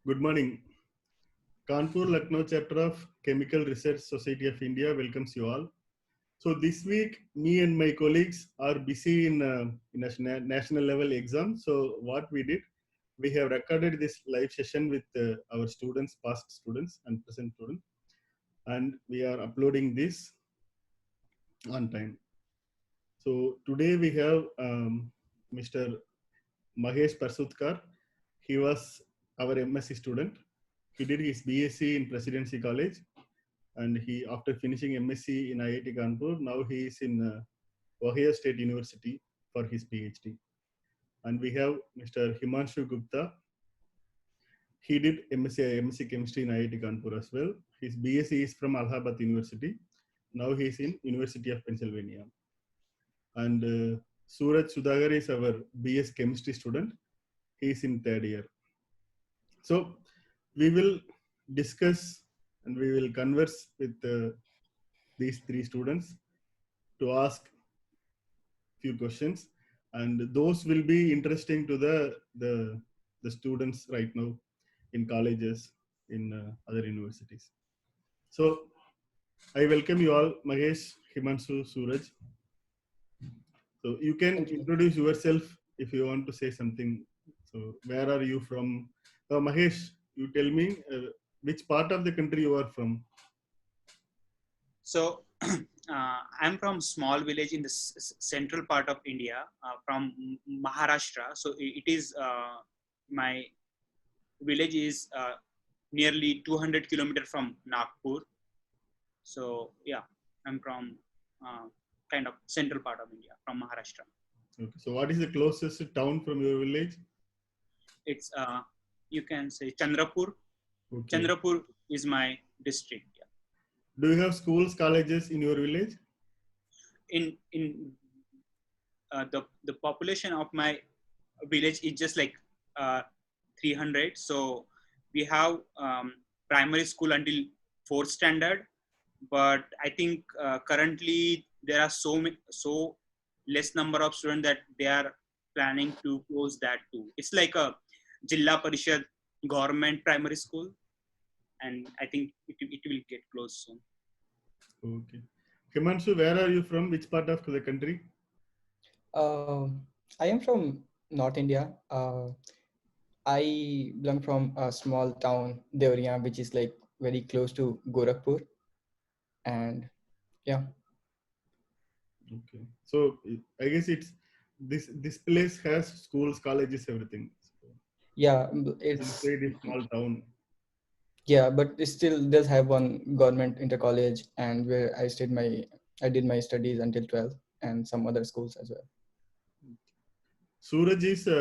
Good morning. Kanpur Lucknow chapter of Chemical Research Society of India welcomes you all. So this week, me and my colleagues are busy in a national level exam. So what we did, we have recorded this live session with our students, past students and present students, and we are uploading this on time. So today we have Mr. Mahesh Parsutkar. He was our MSc student. He did his BSc in Presidency College, and he, after finishing MSc in IIT Kanpur, now he is in Ohio State University for his PhD. And we have Mr. Himanshu Gupta. He did MSc Chemistry in IIT Kanpur as well. His BSc is from Allahabad University. Now he is in University of Pennsylvania. And Suraj Sudhagar is our BS Chemistry student. He is in third year. So we will discuss and we will converse with these three students to ask few questions, and those will be interesting to the students right now in colleges, in other universities. So I welcome you all, Mahesh, Himanshu, Suraj. So you can Thank you. introduce yourself if you want to say something. So where are you from? Mahesh, you tell me which part of the country you are from. So I'm from small village in the central part of India, from Maharashtra. So it is my village is nearly 200 kilometers from Nagpur. So yeah, I'm from kind of central part of India, from Maharashtra. Okay. So what is the closest town from your village? It's you can say Chandrapur. Okay. Chandrapur is my district. Yeah. Do you have schools, colleges in your village? In the population of my village is just like 300. So we have primary school until 4th standard, but I think currently there are so less number of students that they are planning to close that too. It's like a Jilla Parishad government primary school, and I think it will get closed soon. Okay. Himanshu, where are you from? Which part of the country? I am from North India. I belong from a small town, Devriya, which is like very close to Gorakhpur. And yeah. Okay. So I guess it's this place has schools, colleges, everything. So Yeah, it's a small town. yeah, but it still does have one government inter college, and where I did my studies until 12th, and some other schools as well. Suraj is a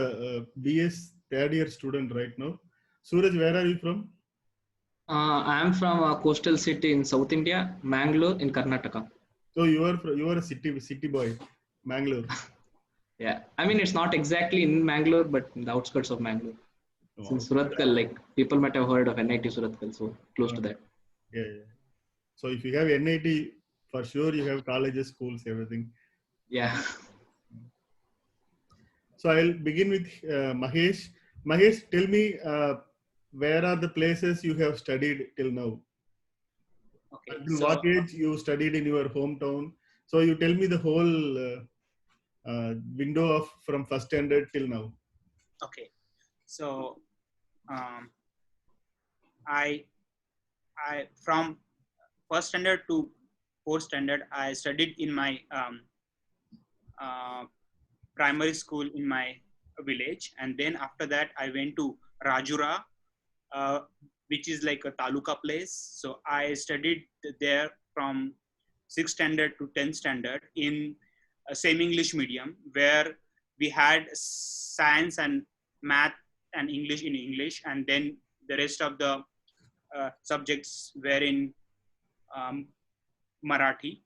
BS third year student right now. Suraj, where are you from? I am from a coastal city in South India, Mangalore in Karnataka. So you are a city boy, Mangalore. Yeah, I mean it's not exactly in Mangalore, but in the outskirts of Mangalore. Oh, Since Surathkal, like people might have heard of NIT Surathkal, so close to that. Yeah. So if you have NIT, for sure you have colleges, schools, everything. Yeah. So I'll begin with Mahesh. Mahesh, tell me where are the places you have studied till now? Okay. Until what age you studied in your hometown? So you tell me the whole window of from first standard till now. Okay. So I from first standard to 4th standard I studied in my primary school in my village, and then after that I went to Rajura, which is like a taluka place. So I studied there from 6th standard to 10th standard in a same English medium, where we had science and math and English in English, and then the rest of the subjects were in Marathi.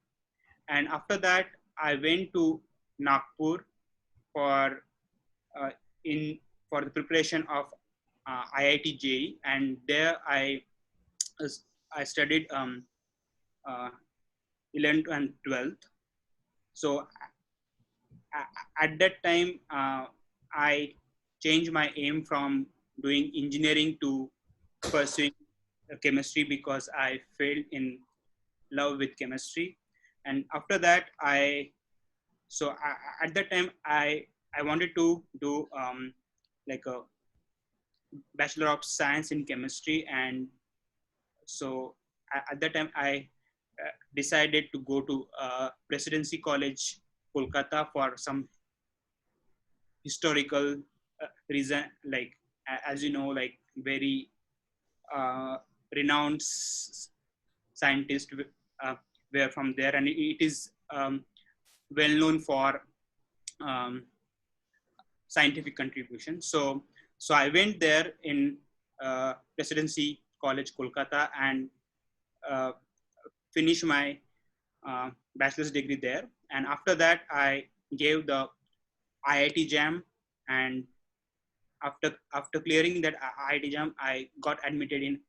And after that, I went to Nagpur for uh, in for the preparation of IIT JEE, and there I studied 11th and 12th. So at that time, I changed my aim from doing engineering to pursuing chemistry because I fell in love with chemistry. And after that, at that time I wanted to do like a Bachelor of Science in Chemistry, and so at that time I decided to go to Presidency College, Kolkata for some historical reason, like as you know, like very renowned scientists were from there, and it is well known for um, scientific contribution. So I went there in Presidency College, Kolkata, and uh, finished my bachelor's degree there. And after that, I gave the IIT JAM, and after clearing that IIT JAM, I got admitted in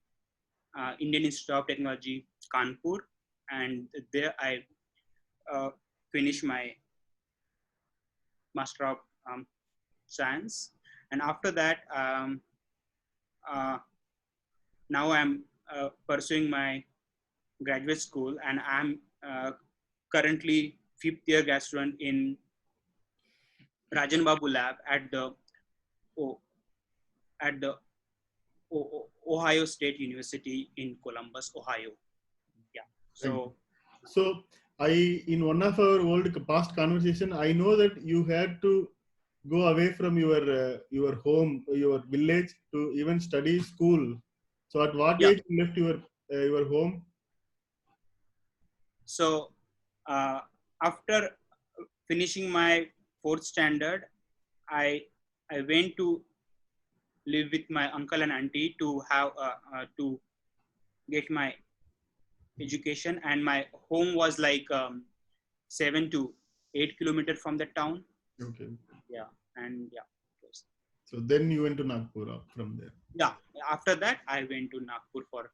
Indian Institute of Technology, Kanpur, and there I finished my Master of Science. And after that, uh, now I'm pursuing my graduate school, and I'm currently fifth year grad student in Rajan Babu Lab at the O- at the Ohio State University in Columbus, Ohio. Yeah. Thank you. So So in one of our old past conversation, I know that you had to go away from your home, your village, to even study school. So at what yeah. age you left your home? So after finishing my fourth standard, I I went to live with my uncle and auntie to have to get my education, and my home was like 7 to 8 kilometers from the town. Okay. Yeah, and yeah. So then you went to Nagpur from there. Yeah. After that, I went to Nagpur for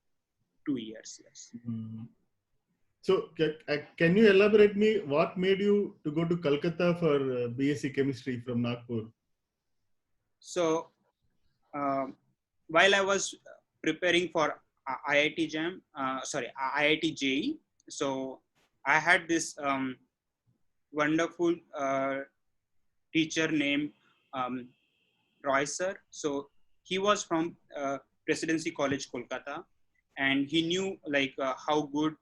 2 years. Yes. Hmm. So can you elaborate me what made you to go to Calcutta for BSc Chemistry from Nagpur? So um, while I was preparing for IIT JAM, IIT JEE, so I had this wonderful teacher named um, Roy sir. So he was from Presidency College, Kolkata, and he knew like how good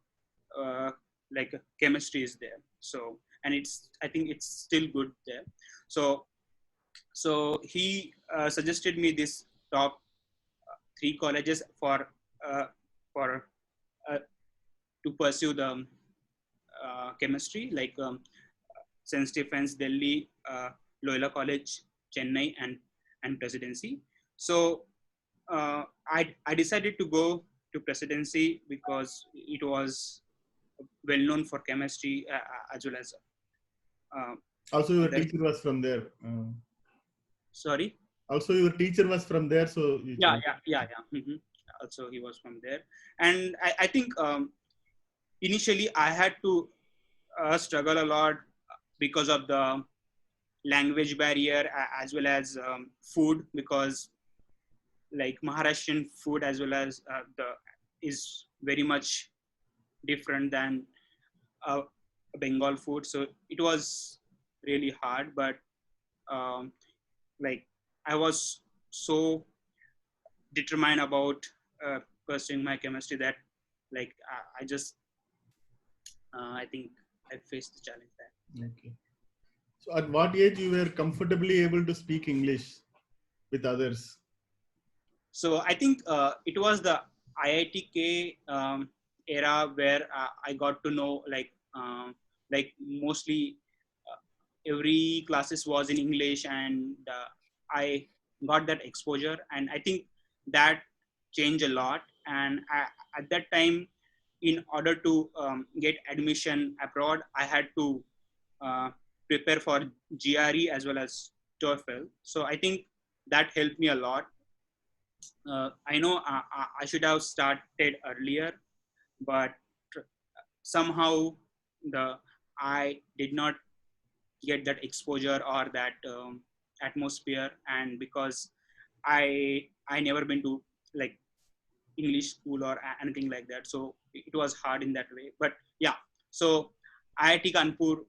like chemistry is there. So, and I think it's still good there. So he suggested me this top three colleges uh, for to pursue the chemistry, like St. Stephen's, Delhi, Loyola College, Chennai, and Presidency. So I decided to go to Presidency because it was well known for chemistry as well as. Uh, Also, your there- teacher was from there. Sorry. Also, your teacher was from there, so you Yeah. chose. Mhm. Also, he was from there, and I think initially I had to struggle a lot because of the language barrier as well as food, because like Maharashtrian food as well as the is very much different than uh, Bengal food. So it was really hard, but um, like I was so determined about pursuing my chemistry that like I just I think I faced the challenge there. Okay. So at what age you were comfortably able to speak English with others? So I think it was the IITK era where I got to know like mostly every classes was in English, and I got that exposure, and I think that changed a lot. And at that time, in order to get admission abroad, I had to uh, prepare for GRE as well as TOEFL. So I think that helped me a lot. I know I should have started earlier, but somehow the I did not get that exposure or that atmosphere, and because I never been to like English school or anything like that. So it was hard in that way. But yeah, so IIT Kanpur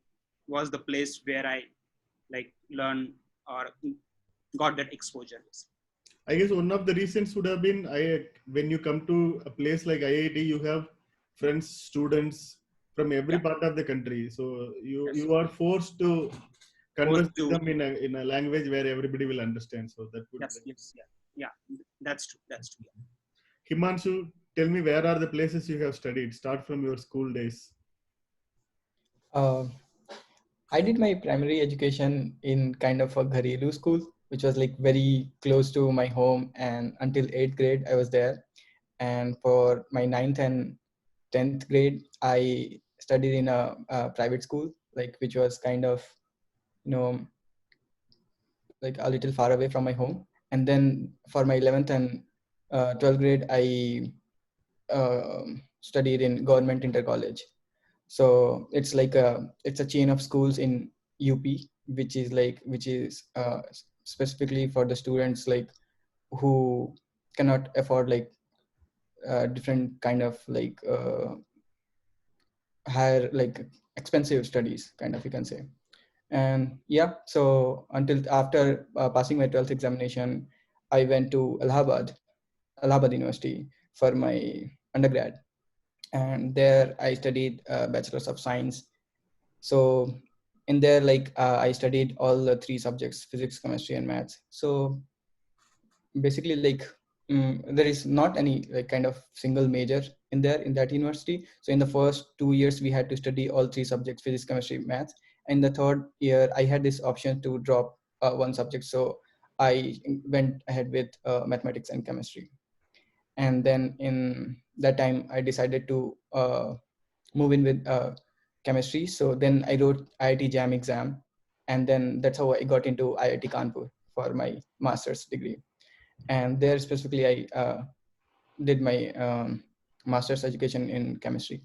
was the place where I like learned or got that exposure. I guess one of the reasons would have been when you come to a place like IIT, you have friends, students from every Yeah. part of the country. So Yes. you are forced to converse Forced to- with them in a language where everybody will understand. So that would Yes, yeah, that's true. That's true. Yeah. Himanshu, tell me, where are the places you have studied? Start from your school days. Uh, I did my primary education in kind of a Gharilu school, which was like very close to my home, and until 8th grade I was there. And for my 9th and 10th grade, I studied in a private school, like which was kind of, you know, like a little far away from my home. And then for my 11th and 12th grade, I studied in government inter college. So it's like it's a chain of schools in UP, which is specifically for the students like who cannot afford like different kind of like higher like expensive studies, kind of, you can say. And yeah, so until after passing my 12th examination, I went to Allahabad University for my undergrad, and there I studied Bachelor's of Science. So in there, like I studied all the three subjects: physics, chemistry, and maths. So basically, like there is not any like kind of single major in there in that university. So in the first 2 years, we had to study all three subjects: physics, chemistry, maths. And the third year, I had this option to drop one subject. So I went ahead with mathematics and chemistry. And then in that time, I decided to move in with chemistry. So then I wrote IIT JAM exam, and then that's how I got into IIT Kanpur for my master's degree. And there specifically, I did my master's education in chemistry.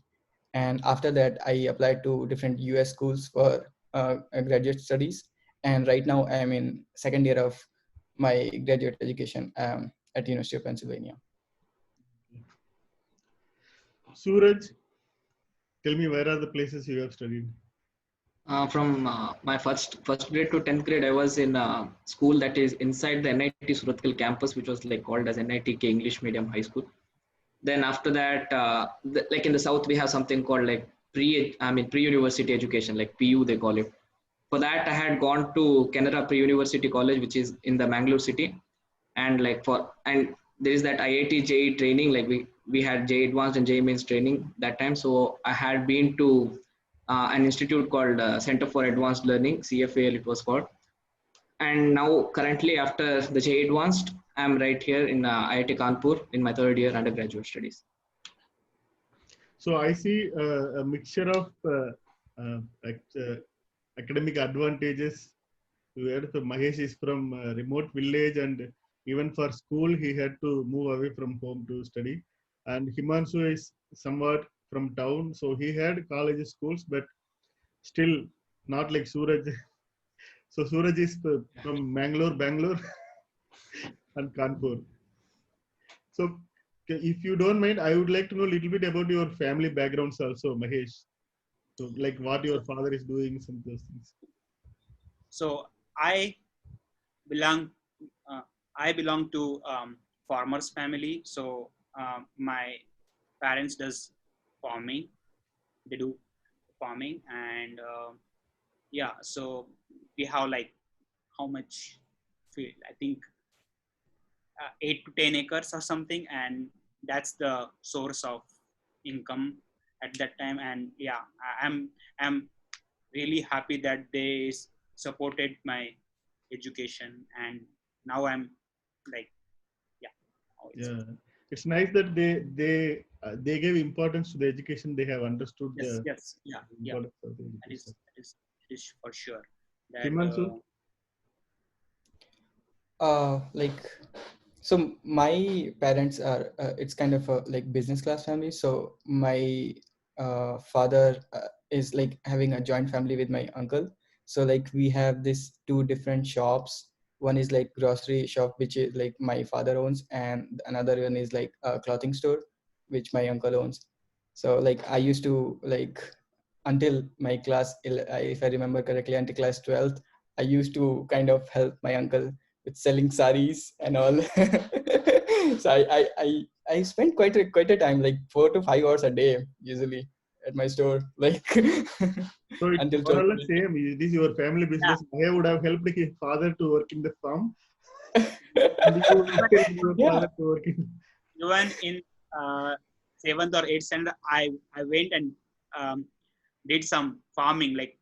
And after that, I applied to different US schools for graduate studies. And right now, I am in second year of my graduate education at University of Pennsylvania. Suraj, tell me, where are the places you have studied? From my first grade to 10th grade, I was in a school that is inside the NIT Surathkal campus, which was like called as NITK English Medium High School. Then after that, like in the south, we have something called like pre-university education, like PU they call it. For that, I had gone to Canara Pre-University College, which is in the Mangalore city, and there is that IIT JEE training. Like we had JEE Advanced and JEE Mains training that time. So I had been to an institute called Center for Advanced Learning, CFAL it was called. And now currently after the JEE Advanced, I'm right here in IIT Kanpur in my third year undergraduate studies. So I see a mixture of academic advantages. Where the Mahesh is from a remote village, and even for school he had to move away from home to study. And Himanshu is somewhat from town, so he had college schools, but still not like Suraj. So Suraj is from Bangalore, and Kanpur. So if you don't mind, I would like to know a little bit about your family backgrounds also, Mahesh. So like what your father is doing, some of those things. So I belong uh, I belong to farmers family. So my parents does farming. They do farming, and yeah. So we have like how much field? I think 8 to 10 acres or something, and that's the source of income at that time. And yeah, I'm really happy that they supported my education, and now I'm like yeah. Yeah, it's nice that they gave importance to the education. They have understood Yes, the yes, yeah. importance of the That education. is for sure. That Himanshu? Like, so my parents are it's kind of a like business class family. So my father is like having a joint family with my uncle. So like we have these two different shops. one is like grocery shop, which is like my father owns, and another one is like a clothing store, which my uncle owns. So like I used to like until my if I remember correctly, until class 12th, I used to kind of help my uncle with selling saris and all. So I spent quite a time, like 4 to 5 hours a day usually at my store, like So it's until more 12th. or less same. This is your family business. I would have helped his father to work in the farm. And you would have helped your Yeah. father to work in. Even in 7th or 8th standard, I went and did some farming, like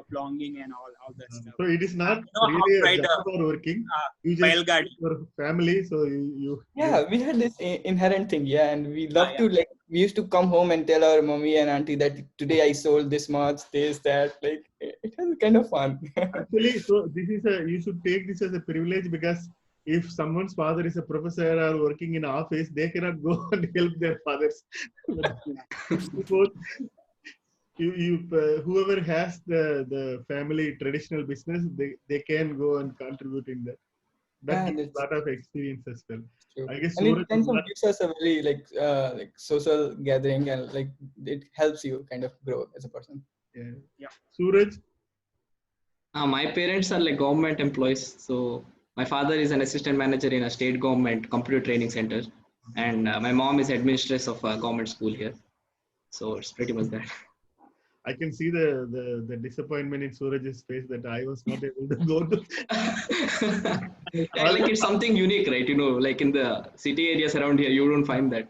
belonging and all that stuff. So it is not How really to a ride job or working. You just Belgadi. your family. So you Yeah, we had this inherent thing, yeah, and we love to like we used to come home and tell our mommy and auntie that today I sold this much, this, that. Like it was kind of fun. actually. So this is you should take this as a privilege, because if someone's father is a professor or working in office, they cannot go and help their fathers. Because whoever has the family traditional business, they can go and contribute in that. That Yeah, gives a that's lot of experience as well. true. I guess And it Suraj is kind of not. gives us a very like social gathering, and like it helps you kind of grow as a person. Yeah. Suraj, My parents are like government employees. So my father is an assistant manager in a state government computer training center, and my mom is administrator of a government school here. So it's pretty much that. I can see the disappointment in Suraj's face that I was not able to go to. I like it's something unique, right? You know, like in the city areas around here, you don't find that.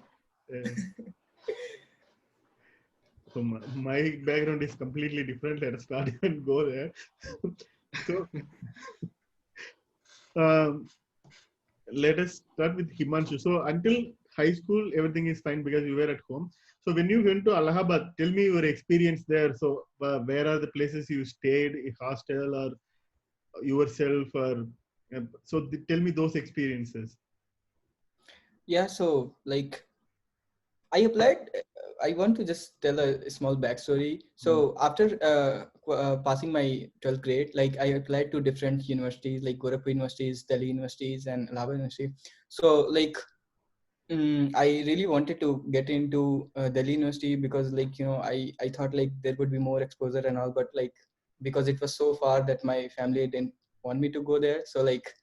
So my background is completely different. Let us not even go there. So um, let us start with Himanshu. So until high school, everything is fine because you were at home. So when you went to Allahabad, tell me your experience there. So where are the places you stayed, a hostel or yourself, or so tell me those experiences. Yeah, so like I applied. I want to just tell a small backstory. So after passing my 12th grade, like I applied to different universities, like Gorakhpur universities, Delhi universities, and Allahabad University. So like I really wanted to get into Delhi University because like I thought like there would be more exposure and all, but like because it was so far that my family didn't want me to go there. So like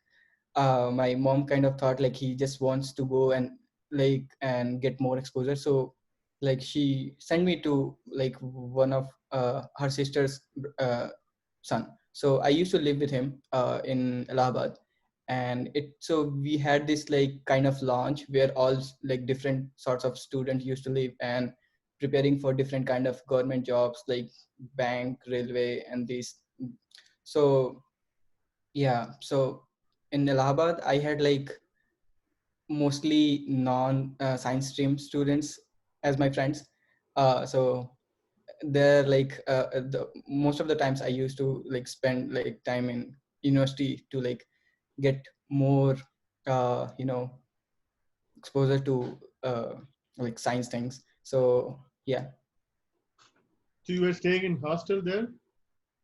my mom kind of thought like he just wants to go and get more exposure. So like she sent me to like one of her sister's son. So I used to live with him in Allahabad, and we had this like kind of launch where all like different sorts of students used to live and preparing for different kind of government jobs like bank, railway, and these. So yeah, so in Allahabad, I had like mostly non science stream students as my friends. So they're like most of the times I used to like spend like time in university to like get more exposure to like science things. So yeah. So you were staying in hostel there?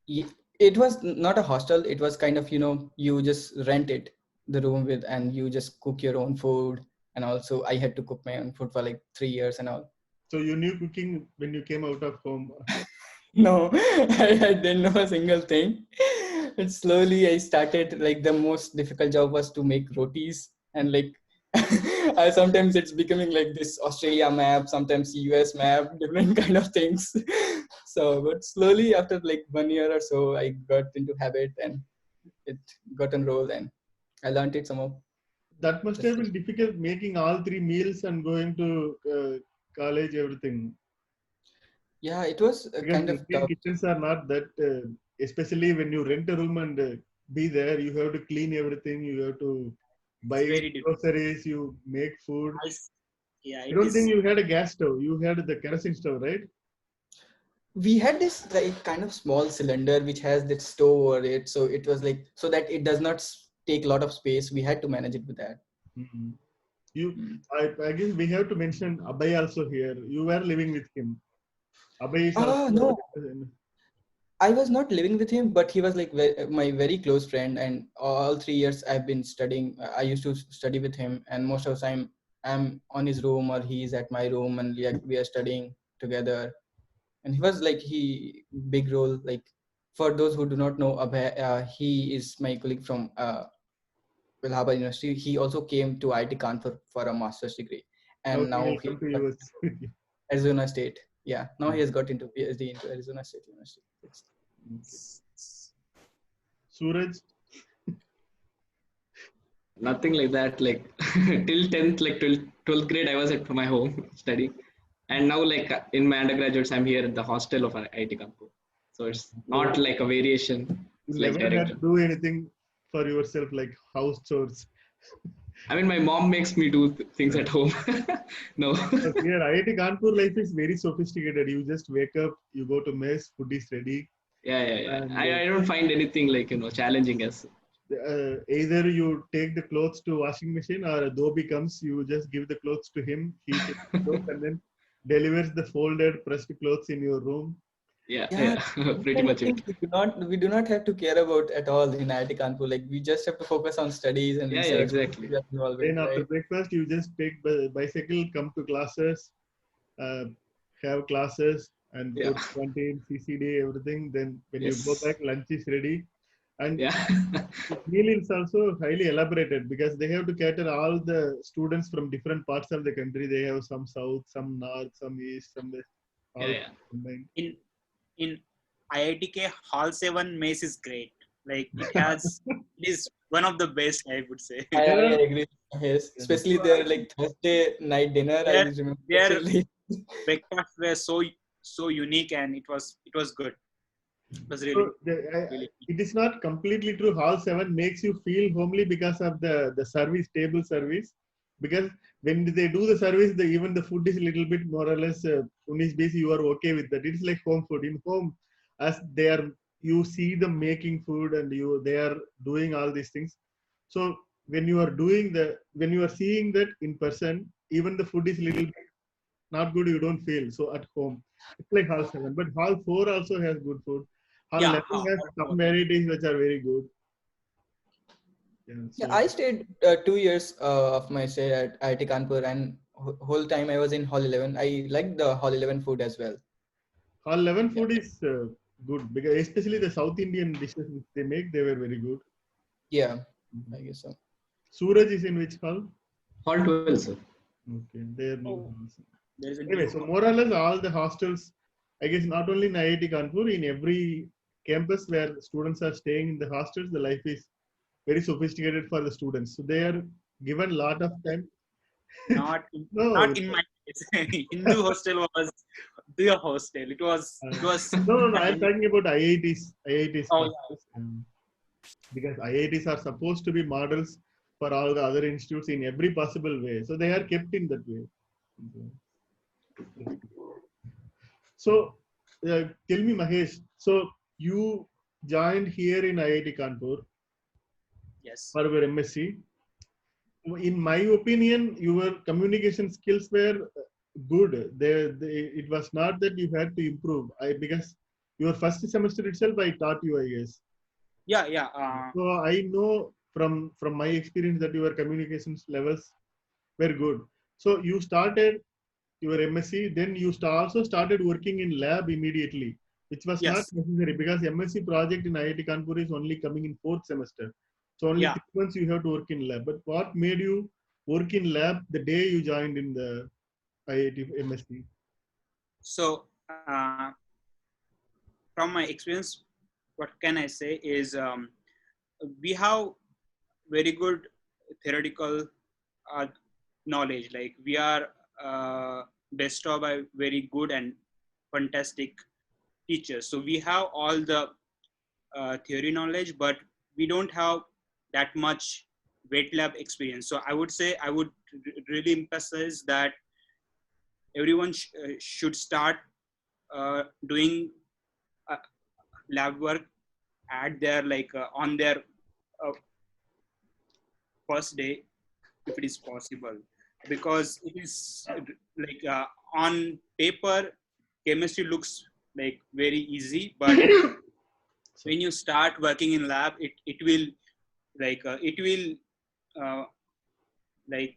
It was not a hostel. It was kind of, you just rent it, the room with, and you just cook your own food. And also I had to cook my own food for like 3 years and all. So you knew cooking when you came out of home? No, I didn't know a single thing. And slowly I started, like the most difficult job was to make rotis. And like, sometimes it's becoming like this Australia map, sometimes US map, different kind of things. So, but slowly after like 1 year or so, I got into habit and it got enrolled and I learned it somehow. That must have been difficult, making all three meals and going to college, everything. Yeah, it was Because kind of Indian tough. kitchens are not that, especially when you rent a room and be there, you have to clean everything, you have to buy very difficult. groceries, you make food. Yeah, I it don't is. think you had a gas stove, you had the kerosene stove, right? We had this like kind of small cylinder which has that stove over it. So it was like, so that it does not take a lot of space. We had to manage it with that. Mm-hmm. I guess we have to mention Abhay also here. You were living with him. Abhay is Ah, also. no. I was not living with him, but he was like my very close friend, and all 3 years I've been studying. I used to study with him, and most of the time I'm on his room or he's at my room, and we are studying together. And he was like big role. Like for those who do not know, Abhay, he is my colleague from Allahabad University. He also came to IIT Kanpur for a master's degree, and Now he now will he come to US. Arizona State. Yeah, now he has got into PhD into Arizona State University. Suraj, Nothing like that. Like till 10th, like 12th grade, I was at my home studying. And now, like in my undergraduates, I'm here at the hostel of IIT Kanpur. So it's not like a variation. It's you like never had direct. to do anything for yourself like house chores. I mean, my mom makes me do things at home. No. But here, IIT Kanpur life is very sophisticated. You just wake up, you go to mess, food is ready. Yeah. And I don't find anything like, challenging as. either you take the clothes to washing machine or Adobe comes, you just give the clothes to him. He takes the clothes and then delivers the folded pressed clothes in your room. Yeah, Yeah, pretty kind of much it. things we do not have to care about at all in IIT Kanpur. Like we just have to focus on studies and Yeah, research. exactly. We are involved Then in, after right? breakfast, you just take bicycle, come to classes, uh, have classes, and go Yeah. to canteen, CCD, everything. Then when you go Yes. back, lunch is ready. And Yeah. the meal is also highly elaborated because they have to cater all the students from different parts of the country. They have some south, some north, some east, some west, all Yeah. combined. In IITK Hall 7 mess is great. Like it is one of the best, I would say. I agree. Yes, Yeah. especially their like Thursday night dinner. I their remember their actually. breakfast were so unique, and it was good. It was really So really good. it is not completely true. Hall 7 makes you feel homely because of the service, table service. Because when they do the service, even the food is a little bit more or less Unish base, you are okay with that. It's like home food. In home, as they are, you see them making food and they are doing all these things. So when you are when you are seeing that in person, even the food is little bit not good, you don't feel. So at home, it's like Hall 7. But Hall 4 also has good food. Hall Yeah, 11 has some varieties which are very good. Yeah, Yeah, so I stayed 2 years of my stay at IIT Kanpur, and whole time I was in Hall 11. I liked the Hall 11 food as well. Hall 11 Yeah, food is good because especially the South Indian dishes which they make, they were very good. yeah, I guess so. Suraj is in which hall? Hall 12, sir. Okay, they are new Oh, halls. there is a Anyway, new so more or less all the hostels, I guess not only in IIT Kanpur, in every campus where students are staying in the hostels, the life is very sophisticated for the students. So they are given a lot of time. not No, not in my case. Hindu hostel was the hostel. It was uh, it was no. I'm talking about IITs. IITs oh campus, because IITs are supposed to be models for all the other institutes in every possible way. So they are kept in that way. So tell me, Mahesh. So you joined here in IIT Kanpur yes. for your MSc. In my opinion, your communication skills were good. It was not that you had to improve. Because your first semester itself, I taught you, I guess. Yeah. So I know from my experience that your communications levels were good. So you started your MSc, then you also started working in lab immediately, which was not Yes. necessary because MSc project in IIT Kanpur is only coming in 4th semester. So only Yeah. 3 months you have to work in lab. But what made you work in lab the day you joined in the IIT MSc? So from my experience, what can I say is we have very good theoretical uh, knowledge. Like we are bestowed by very good and fantastic teachers. So we have all the theory knowledge, but we don't have that much wet lab experience. So I would say I would really emphasize that everyone should start doing lab work at their on their uh, first day if it is possible, because it is like on paper chemistry looks like very easy, but So, when you start working in lab, it will uh, like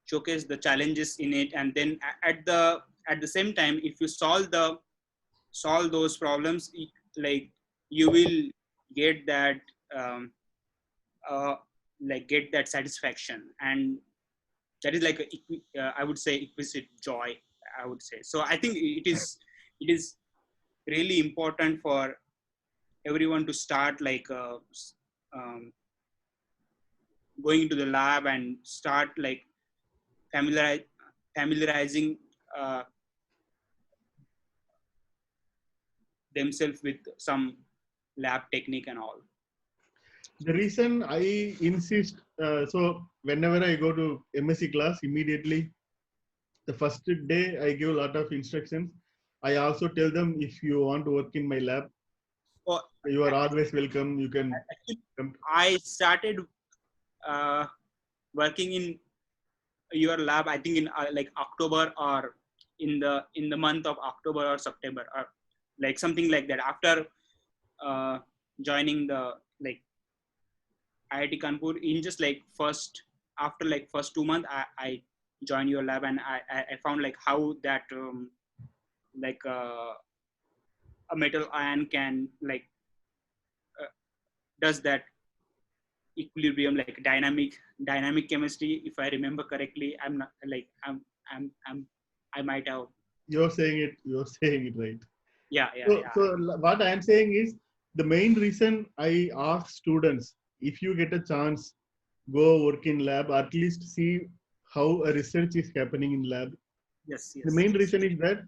showcase the challenges in it, and then at the same time, if you solve those problems, like you will get that um, uh, get that satisfaction, and that is like I would say exquisite joy, I would say. So I think it is really important for everyone to start like um, going into the lab and start like familiarizing uh, themselves with some lab technique and all. the reason I insist, so whenever I go to MSc class, immediately the first day I give a lot of instructions. I also tell them, if you want to work in my lab, So you are always welcome. You can actually, come. I started uh, working in your lab, I think in like October, or in the month of October or September, or like something like that, after uh, joining the like IIT Kanpur. In just like first after like first 2 months, I joined your lab, and I found like how that like a metal ion can like uh, does that equilibrium, like dynamic chemistry, if I remember correctly. I'm not like I'm I might have. You're saying it. You're saying it right. Yeah. So what I am saying is, the main reason I ask students, if you get a chance, go work in lab, at least see how a research is happening in lab. Yes, The yes, main yes. reason is that,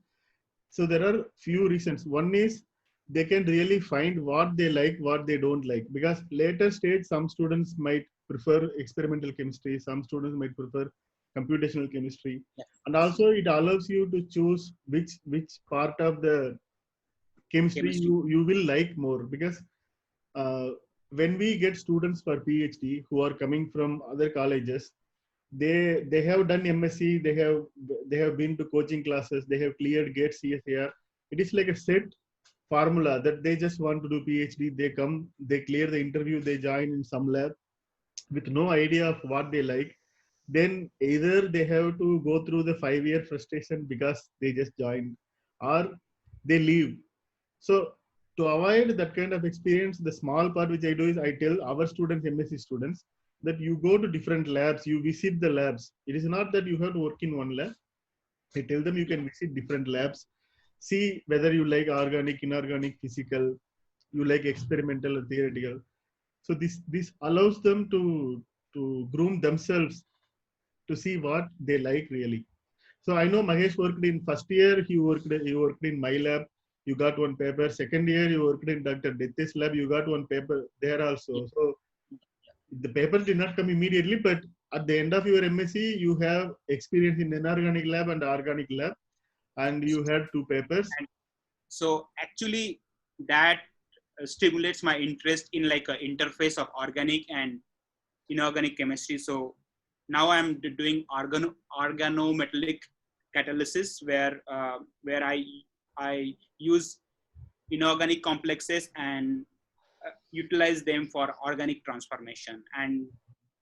so there are few reasons. One is they can really find what they like, what they don't like. Because later stage, some students might prefer experimental chemistry, some students might prefer computational chemistry. Yes. And also it allows you to choose which part of the chemistry Chemistry. you will like more. Because uh, when we get students for PhD who are coming from other colleges, they have done MSc, they have been to coaching classes, they have cleared GATE CSAR. It is like a set formula that they just want to do PhD. They come, they clear the interview, they join in some lab with no idea of what they like. Then either they have to go through the 5 year frustration because they just joined, or they leave. So to avoid that kind of experience, the small part which I do is I tell our students, MSc students, that you go to different labs, you visit the labs. It is not that you have to work in one lab. I tell them you can visit different labs, see whether you like organic, inorganic, physical, you like experimental or theoretical. So this allows them to groom themselves to see what they like really. So I know Mahesh worked in first year, he worked in my lab, you got one paper. Second year, you worked in Dr. Dithi's lab, you got one paper there also. So the papers did not come immediately, but at the end of your MSc, you have experience in inorganic lab and organic lab, and you had two papers. And so actually that stimulates my interest in like a interface of organic and inorganic chemistry. So now I'm doing organometallic catalysis, where I use inorganic complexes and utilize them for organic transformation and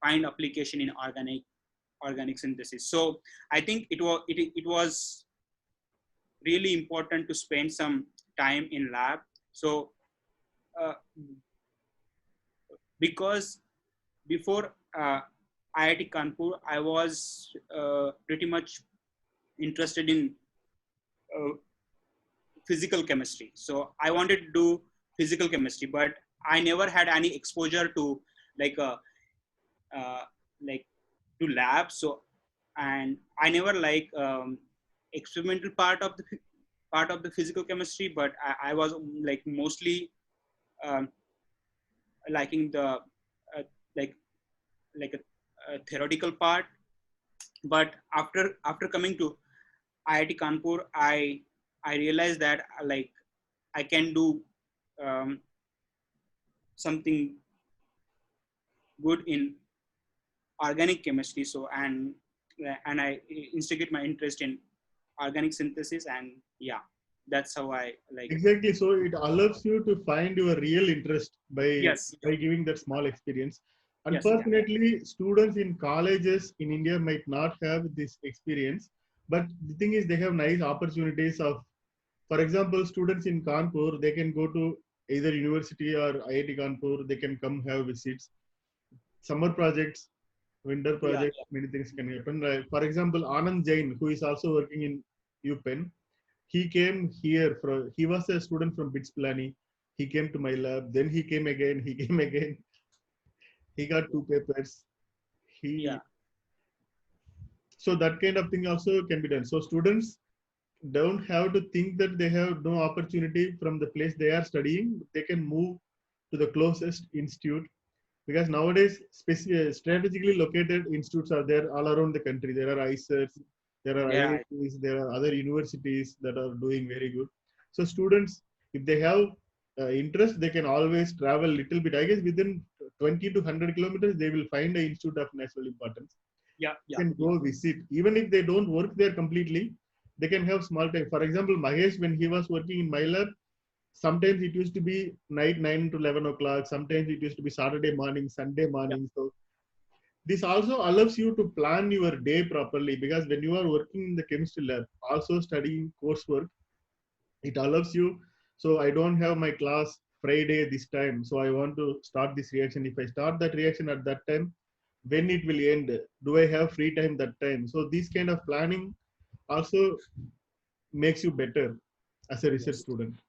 find application in organic synthesis. So I think it was really important to spend some time in lab. So uh, because before IIT Kanpur, I was pretty much interested in uh, physical chemistry. So I wanted to do physical chemistry, but I never had any exposure to like a uh, like to lab. So, and I never like experimental part of the physical chemistry, but I was like mostly um, liking the like a theoretical part. But after coming to IIT Kanpur, I realized that like I can do um, something good in organic chemistry. So and I instigate my interest in organic synthesis, and yeah, that's how I like. Exactly. So it allows you to find your real interest Yes. by giving that small experience. Yes. Yeah. Unfortunately, students in colleges in India might not have this experience. But the thing is, they have nice opportunities of, for example, students in Kanpur, they can go to either university or IIT Kanpur. They can come have visits, summer projects, winter Yeah. projects. Many things can happen. For example, Anand Jain, who is also working in UPenn, he came here from, he was a student from BITS Pilani. He came to my lab, then he came again, he came again. He got 2 papers. Yeah. He, so that kind of thing also can be done. So students don't have to think that they have no opportunity from the place they are studying. They can move to the closest institute, because nowadays strategically located institutes are there all around the country. There are ICERs, there are Yeah. IITs, there are other universities that are doing very good. So students, if they have interest, they can always travel little bit. I guess within 20 to 100 kilometers, they will find an institute of national importance. Yeah. You can go visit. Even if they don't work there completely, they can have small time. For example, Mahesh, when he was working in my lab, sometimes it used to be night 9 to 11 o'clock. Sometimes it used to be Saturday morning, Sunday morning. So this also allows you to plan your day properly, because when you are working in the chemistry lab, also studying coursework, it allows you. So I don't have my class Friday this time. So I want to start this reaction. If I start that reaction at that time, when it will end? Do I have free time that time? So this kind of planning also makes you better as a research Yes. student.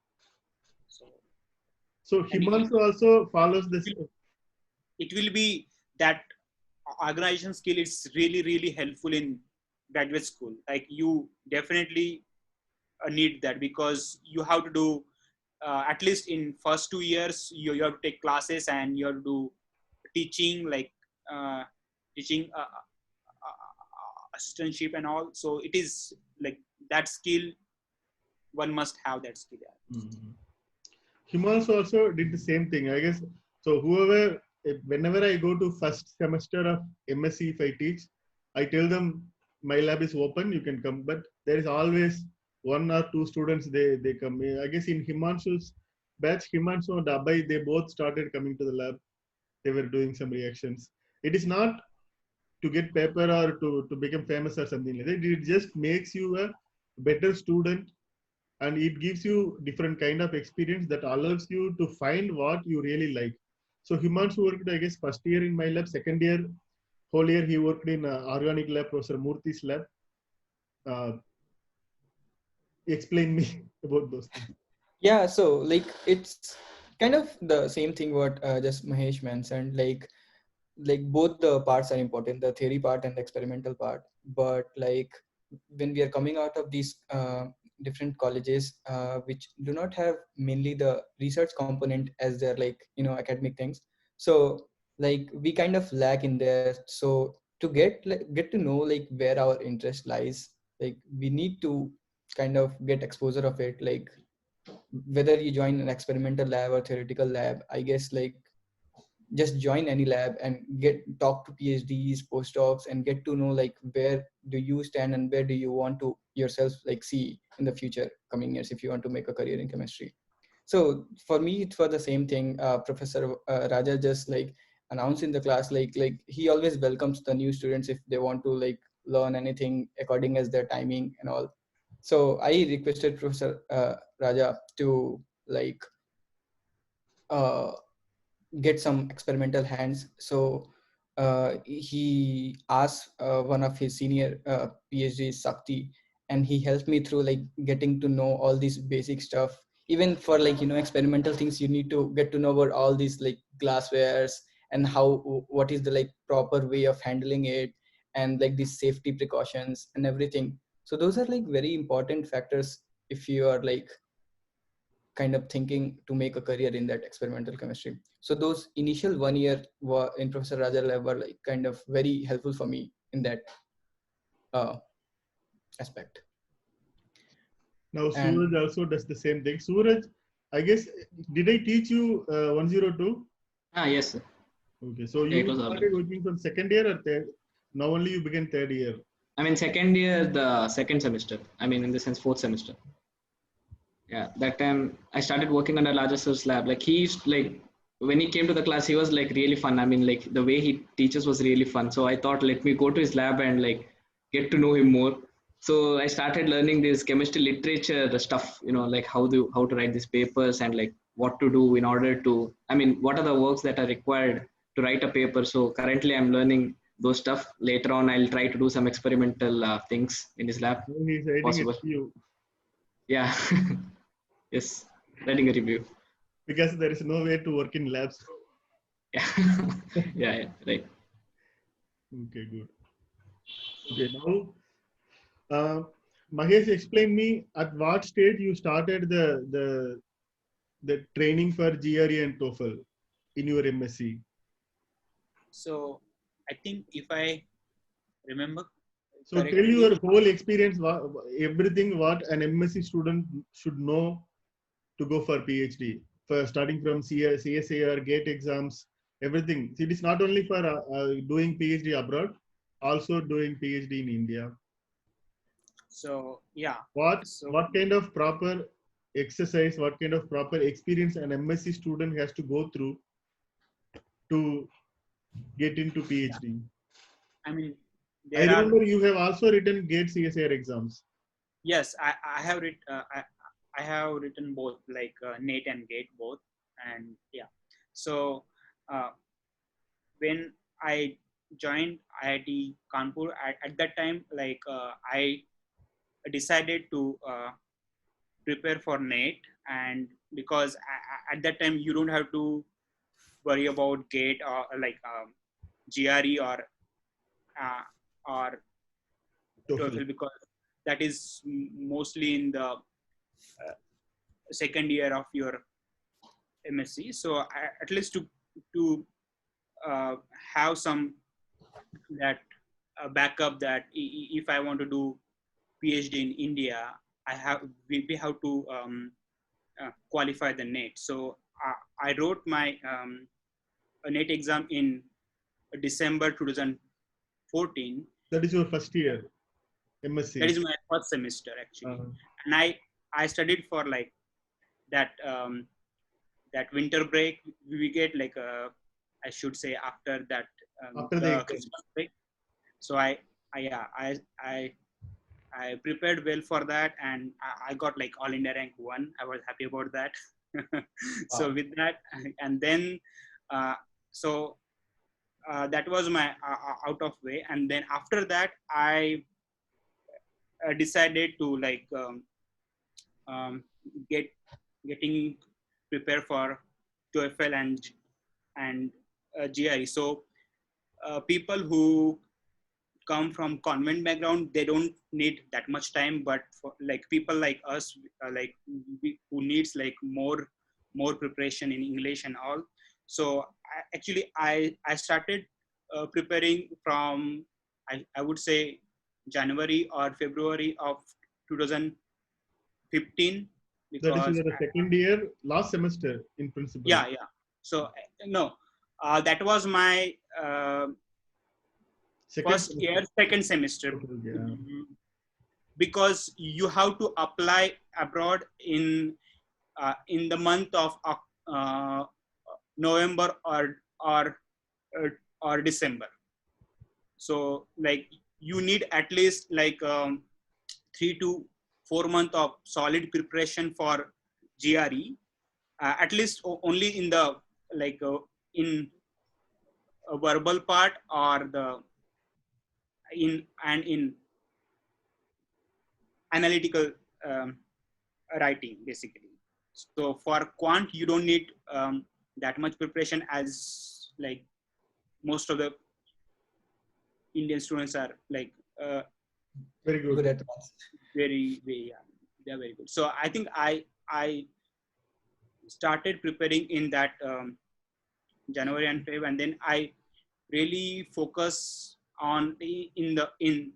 So, So and Himanshu also follows this. it will be that organization skill is really, really helpful in graduate school. Like you definitely need that, because you have to do at least in first 2 years, you have to take classes and you have to do teaching, like uh, teaching assistantship and all. So it is like that skill, one must have that skill. Yeah. Mhm. Himanshu also did the same thing, I guess. So whenever I go to first semester of MSc, if I teach, I tell them my lab is open, you can come. But there is always one or two students, they come. I guess in Himanshu's batch, Himanshu and Abhay, they both started coming to the lab. They were doing some reactions. It is not to get paper or to become famous or something like that. It just makes you a better student, and it gives you different kind of experience that allows you to find what you really like. So Himanshu worked, I guess, first year in my lab, second year, whole year he worked in organic lab, Professor Murthy's lab. Uh, Explain me about those things. Yeah, so like it's kind of the same thing what just Mahesh mentioned. Like both the parts are important, the theory part and the experimental part. But like when we are coming out of these different colleges which do not have mainly the research component as their like academic things, so like we kind of lack in there. So to get to know like where our interest lies, like we need to kind of get exposure of it, like whether you join an experimental lab or theoretical lab. I guess like just join any lab and talk to PhDs, postdocs, and get to know like where do you stand and where do you want to yourself like see in the future coming years if you want to make a career in chemistry. So for me it's for the same thing. Professor Raja just like announced in the class, like he always welcomes the new students if they want to like learn anything according as their timing and all. So I requested Professor Raja to like uh, get some experimental hands. So he asked one of his senior PhD Sakti, and he helped me through like getting to know all these basic stuff. Even for like experimental things, you need to get to know about all these like glasswares and what is the like proper way of handling it, and like these safety precautions and everything. So those are like very important factors if you are like kind of thinking to make a career in that experimental chemistry. So those initial 1 year in Professor Raja lab were like kind of very helpful for me in that uh, aspect. Now And Suraj also does the same thing. Suraj, I guess, did I teach you 102? Yes, sir. Okay, so Yeah, it you was started early. working from second year or third? Now only you began third year. I mean, second year, the second semester. I mean, in the sense, fourth semester. Yeah, that time I started working under Raja's lab. Like he used, like when he came to the class, he was like really fun. I mean, like the way he teaches was really fun. So I thought, let me go to his lab and like get to know him more. So I started learning this chemistry literature, the stuff, like how to write these papers and like what to do in order to. I mean, what are the works that are required to write a paper. So currently, I'm learning those stuff. Later on, I'll try to do some experimental things in his lab, Now he's writing a possible. review Yeah. Yes, writing a review. because there is no way to work in labs. Yeah, yeah, right. Okay, good. Okay, now Mahesh, explain me at what stage you started the training for GRE and TOEFL in your MSc. So I think if I remember So tell correctly, your whole experience, everything what an MSc student should know to go for PhD. For starting from CSIR, GATE exams, everything. It is not only for doing PhD abroad, also doing PhD in India. so yeah. What So what kind of proper exercise, what kind of proper experience an MSc student has to go through to get into PhD? I mean, I there are remember you have also written GATE CSIR exams. yes, I have I have written both like NATE and GATE both, and yeah. So uh, when I joined IIT Kanpur at that time, like I decided to prepare for NATE, and because at that time you don't have to worry about GATE or like GRE uh, or TOEFL. TOEFL, because that is mostly in the second year of your MSc. So at least to have some that backup that if I want to do PhD in India, we have to qualify the NATE. So I wrote my NATE exam in December 2014. That is your first year MSc. That is my first semester actually, and I studied for like that that winter break we get like I should say after that After the the exam. Christmas break. So yeah I prepared well for that, and I got like all India rank 1. I was happy about that. So Wow. with that, and then so that was my out of way, and then after that I decided to like um, getting prepared for TOEFL and GRE. So people who come from convent background, they don't need that much time, but for like people like us, who needs like more preparation in English and all. So I started preparing from I would say January or February of 2015, That is because your second year, last semester in principle. yeah. So no, that was my Second first semester. year, second semester, Yeah. because you have to apply abroad in the month of November uh, or December. So like you need at least like 3 to 4 months of solid preparation for GRE, at least only in the like in a verbal part or the in analytical um, writing basically. So for quant you don't need that much preparation, as like most of the Indian students are like Very Good good. at maths. very yeah, they're very good. So I think I started preparing in that January and February, and then I really focus on in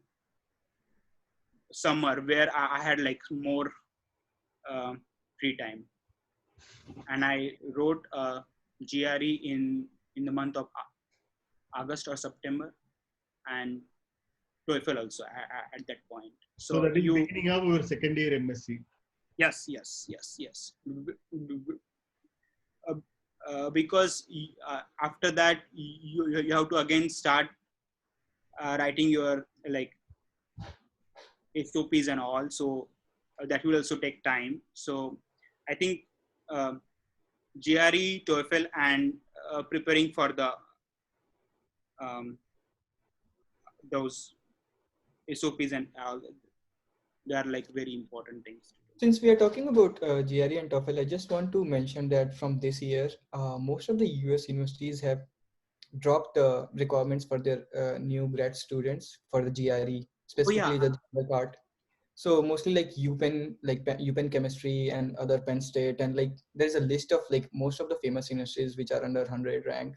summer where I had like more free time, and I wrote GRE in the month of August or September, and TOEFL also at that point. So So that is beginning of your second year MSc. Yes, yes, yes, yes. Uh, because after that you have to again start writing your like SOPs and all. So that will also take time. So I think uh, GRE, TOEFL, and preparing for the um, those SOPs and all, they are like very important things. Since we are talking about GRE and TOEFL, I just want to mention that from this year, most of the US universities have dropped the requirements for their new grad students for the GRE, Oh yeah, specifically the general part. So mostly like UPenn, like UPenn Chemistry and other Penn State, and like there's a list of like most of the famous universities which are under 100 rank.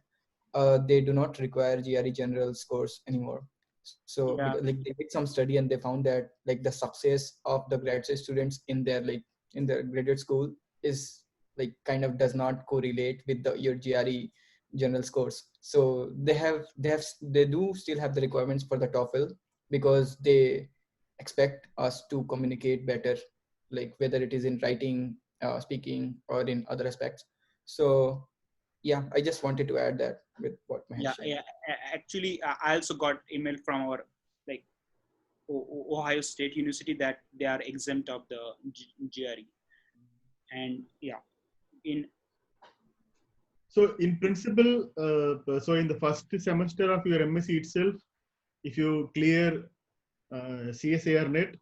They do not require GRE general scores anymore. So yeah, because like they did some study and they found that like the success of the graduate students in their graduate school is like kind of does not correlate with the your GRE general scores. So they do still have the requirements for the TOEFL because they expect us to communicate better, like whether it is in writing, speaking, or in other aspects. So yeah, I just wanted to add that with what Mahesh yeah, shared. yeah. Actually, I also got email from our like Ohio State University that they are exempt of the GRE, and yeah, in So in principle, so in the first semester of your MSc itself, if you clear CSIR net,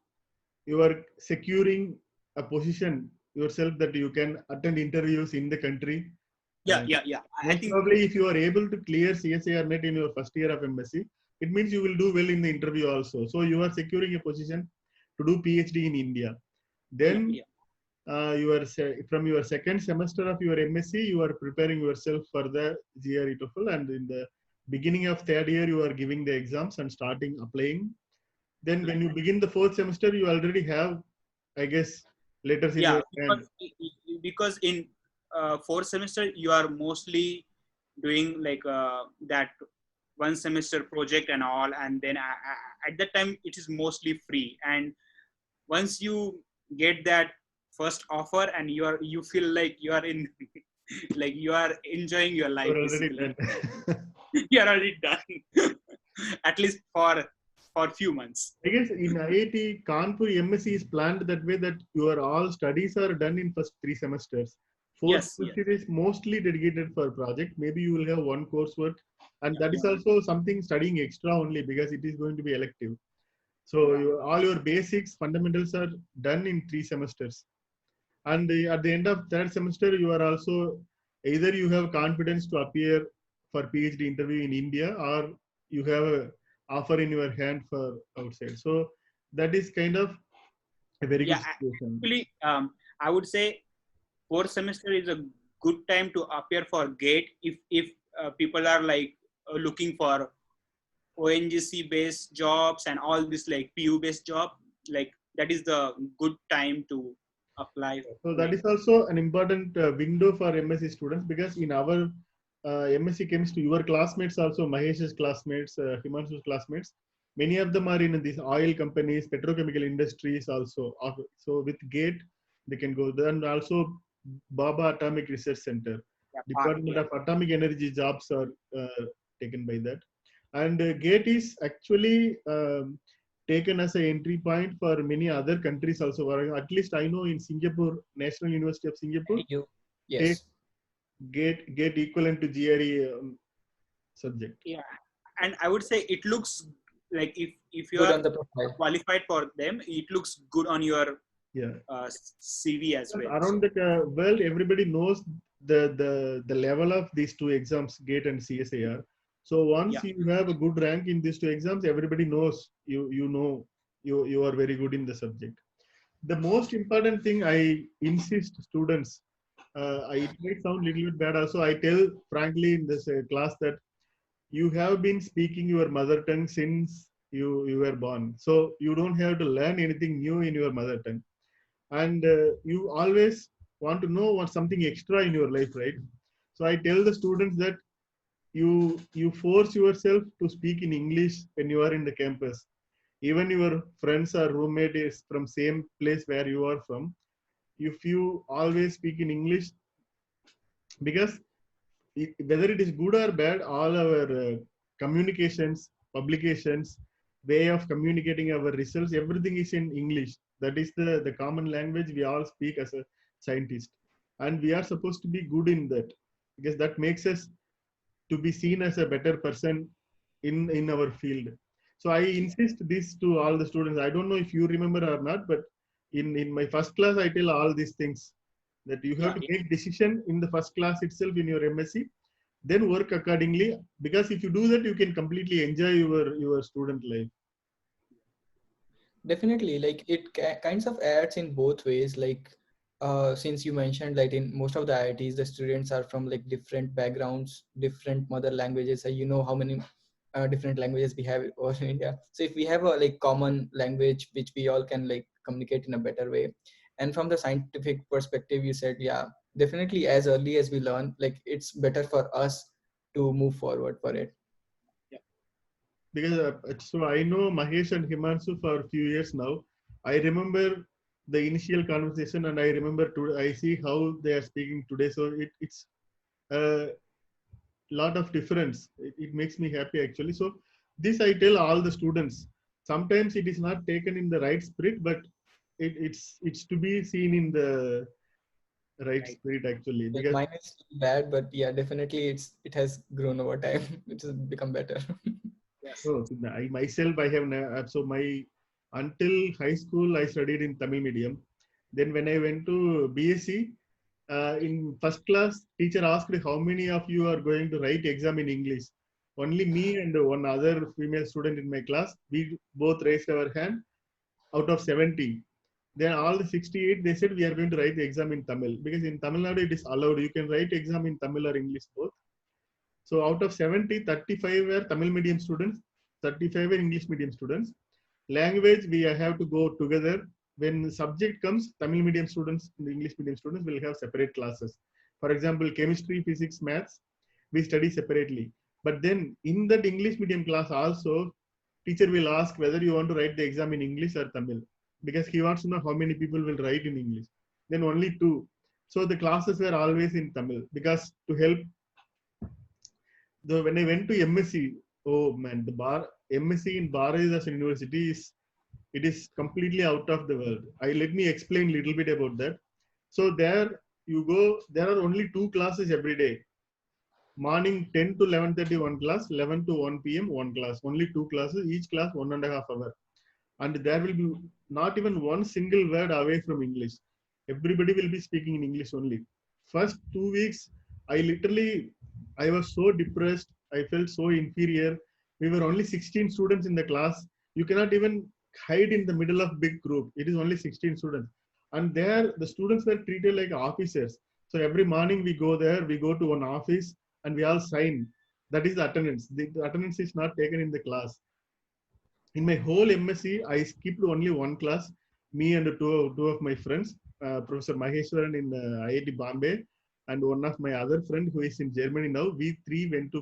you are securing a position yourself that you can attend interviews in the country. yeah, yeah, yeah. I Most think probably, if you are able to clear CSIR net in your first year of MSc, it means you will do well in the interview also. So you are securing a position to do PhD in India. yeah, Then yeah, from your second semester of your MSc, you are preparing yourself for the GRE TOEFL, and in the beginning of third year, you are giving the exams and starting applying. Then when you begin the fourth semester, you already have, I guess, letters in yeah. your hand. Because in fourth semester you are mostly doing like that one semester project and all, and then at that time it is mostly free. And once you get that first offer and you feel like you are in like you are enjoying your You life are already basically. done. You are already done at least for few months. I guess in IIT Kanpur, MSc is planned that way, that your all studies are done in first 3 semesters. Fourth Yes, yes, semester is mostly dedicated for project. Maybe you will have one coursework, and that yeah, is also something studying extra only because it is going to be elective. So yeah, all your basics, fundamentals are done in 3 semesters. And at the end of third semester, you are also either you have confidence to appear for PhD interview in India, or you have a offer in your hand for outside. So that is kind of a very good yeah. situation. Actually, I would say fourth semester is a good time to appear for GATE if people are like looking for ONGC based jobs and all this like PU based job. Like that is the good time to apply. So that Like is also an important window for MSc students, because in our MSc chemistry, your classmates also, Mahesh's classmates, Himanshu's classmates, many of them are in these oil companies, petrochemical industries also. So with GATE, they can go there. And also Baba Atomic Research Center, yeah, Department yeah, of Atomic Energy jobs are taken by that. And GATE is actually taken as an entry point for many other countries also. At least I know in Singapore, National University of Singapore, You, take yes, GATE equivalent to GRE subject. yeah. And I would say it looks like if you good are on the profile. qualified for them, it looks good on your Yeah. CV as Because well. around So the world, everybody knows the level of these two exams, GATE and CSIR. So once yeah, you have a good rank in these two exams, everybody knows you are very good in the subject. The most important thing I insist students, it might sound a little bit bad also. I tell frankly in this class that you have been speaking your mother tongue since you were born. So you don't have to learn anything new in your mother tongue, and you always want to know what something extra in your life, right? So I tell the students that you force yourself to speak in English when you are in the campus. Even your friends or roommate is from same place where you are from, if you always speak in English, because whether it is good or bad, all our communications, publications, way of communicating our results, everything is in English. That is the common language we all speak as a scientist. And we are supposed to be good in that, because that makes us to be seen as a better person in our field. So I insist this to all the students. I don't know if you remember or not, but in my first class, I tell all these things, that you have to make decision in the first class itself in your MSc, then work accordingly. Because if you do that, you can completely enjoy your student life. Definitely, like it kinds of adds in both ways. Like since you mentioned like in most of the IITs, the students are from like different backgrounds, different mother languages. You know how many different languages we have over in India. So if we have a like common language which we all can like communicate in a better way. And from the scientific perspective, you said, yeah, definitely as early as we learn, like it's better for us to move forward for it. Because so I know Mahesh and Himanshu for a few years now. I remember the initial conversation, and I remember I see how they are speaking today. So it's a lot of difference. It makes me happy actually. So this I tell all the students. Sometimes it is not taken in the right spirit, but it's to be seen in the right spirit actually. Like Because mine is bad, but yeah, definitely it has grown over time. It has become better. so I myself I have so my until high school I studied in Tamil medium. Then when I went to BSc, in first class, teacher asked how many of you are going to write exam in English. Only me and one other female student in my class, we both raised our hand out of 70. Then all the 68, they said we are going to write the exam in Tamil, because in Tamil Nadu it is allowed. You can write exam in Tamil or English both. So out of 70, 35 were Tamil medium students, 35 were English medium students. Language, we have to go together. When the subject comes, Tamil medium students and English medium students will have separate classes. For example, chemistry, physics, maths, we study separately. But then in that English medium class also, teacher will ask whether you want to write the exam in English or Tamil, because he wants to know how many people will write in English. Then only two. So the classes were always in Tamil, because to help. When I went to MSc, oh man, the MSc in Bharathidasan University is completely out of the world. Let me explain a little bit about that. So there you go. There are only two classes every day. Morning 10 to 11:30 one class, 11 to 1 p.m. one class. Only two classes, each class 1.5 hours. And there will be not even one single word away from English. Everybody will be speaking in English only. First 2 weeks, I was so depressed. I felt so inferior. We were only 16 students in the class. You cannot even hide in the middle of big group. It is only 16 students. And there, the students were treated like officers. So every morning we go there, we go to one office and we all sign. That is the attendance. The attendance is not taken in the class. In my whole MSc, I skipped only one class. Me and two of my friends, Professor Maheshwaran in IIT Bombay, and one of my other friend who is in Germany now. We three went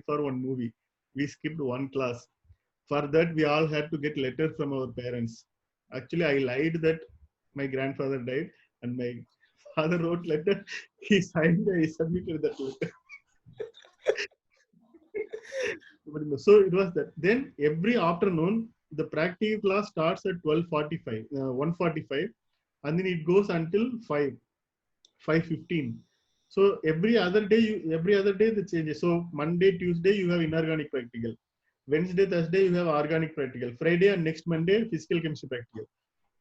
for one movie. We skipped one class. For that, we all had to get letter from our parents. Actually, I lied that my grandfather died, and my father wrote letter. He signed. I submitted that letter. So it was that. Then every afternoon, the practical class starts at 12:45, 1:45, and then it goes until 5:15. So every other day the changes. So Monday, Tuesday you have inorganic practical. Wednesday, Thursday you have organic practical. Friday and next Monday physical chemistry practical.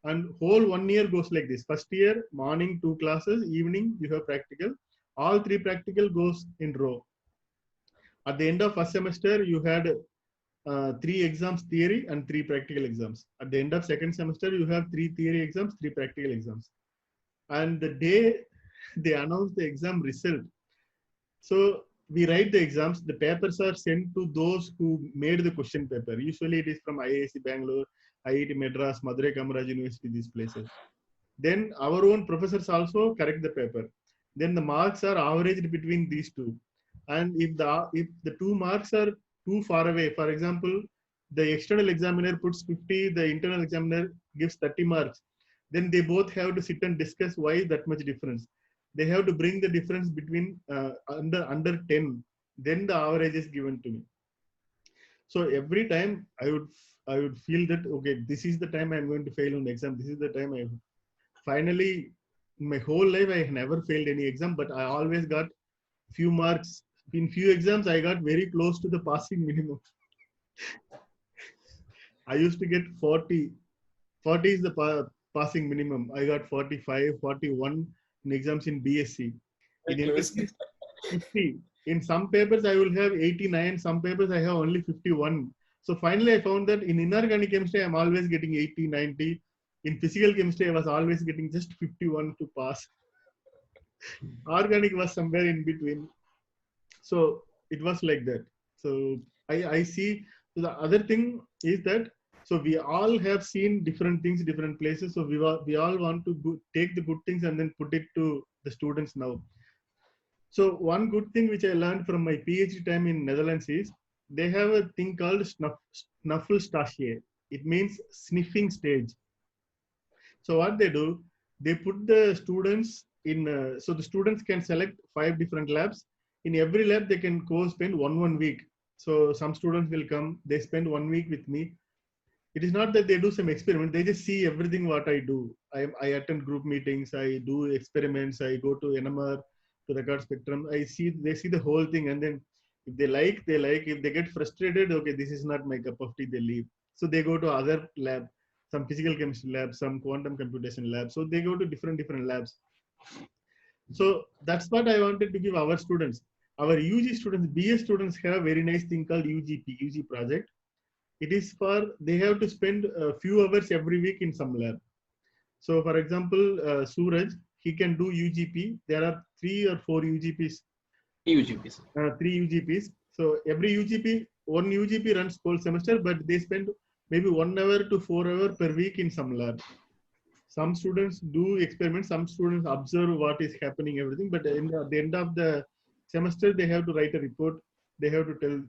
And whole 1 year goes like this. First year morning 2 classes, evening you have practical. All 3 practical goes in row. At the end of first semester, you had 3 exams theory and 3 practical exams. At the end of second semester, you have 3 theory exams, 3 practical exams. And the day they announce the exam result, so we write the exams. The papers are sent to those who made the question paper. Usually it is from IISc Bangalore, IIT Madras, Madurai Kamaraj University, these places. Then our own professors also correct the paper. Then the marks are averaged between these two. And if the 2 marks are too far away, for example, the external examiner puts 50, the internal examiner gives 30 marks. then they both have to sit and discuss why that much difference. They have to bring the difference between under 10, then the average is given to me. So every time I would feel that, okay, this is the time I'm going to fail on the exam, this is the time I finally, in my whole life I never failed any exam, but I always got few marks. In few exams I got very close to the passing minimum. I used to get 40 is the passing minimum. I got 45, 41 in exams in BSc. In MSc, 50. In some papers I will have 89, some papers I have only 51. So finally I found that in inorganic chemistry I'm always getting 80, 90. In physical chemistry I was always getting just 51 to pass. Organic was somewhere in between. So it was like that. So I see. So the other thing is that, so we all have seen different things, different places. So we all want to take the good things and then put it to the students now. So one good thing which I learned from my PhD time in Netherlands is they have a thing called Snuffelstage. It means sniffing stage. So what they do, they put the students in, so the students can select 5 different labs. In every lab, they can co-spend one week. So some students will come, they spend 1 week with me. It is not that they do some experiment, they just see everything what I do. I attend group meetings, I do experiments, I go to NMR, to record spectrum. They see the whole thing, and then if they like, they like. If they get frustrated, okay, this is not my cup of tea, they leave. So they go to other lab, some physical chemistry lab, some quantum computation lab. So they go to different labs. So that's what I wanted to give our students. Our UG students, BS students have a very nice thing called UG project. It is for, they have to spend a few hours every week in some lab. So for example, Suraj, he can do UGP. There are 3 or 4 UGPs. 3 UGPs. So every UGP, one UGP runs whole semester, but they spend maybe 1 hour to 4 hours per week in some lab. Some students do experiments, some students observe what is happening, everything. But at the end of the semester, they have to write a report. They have to tell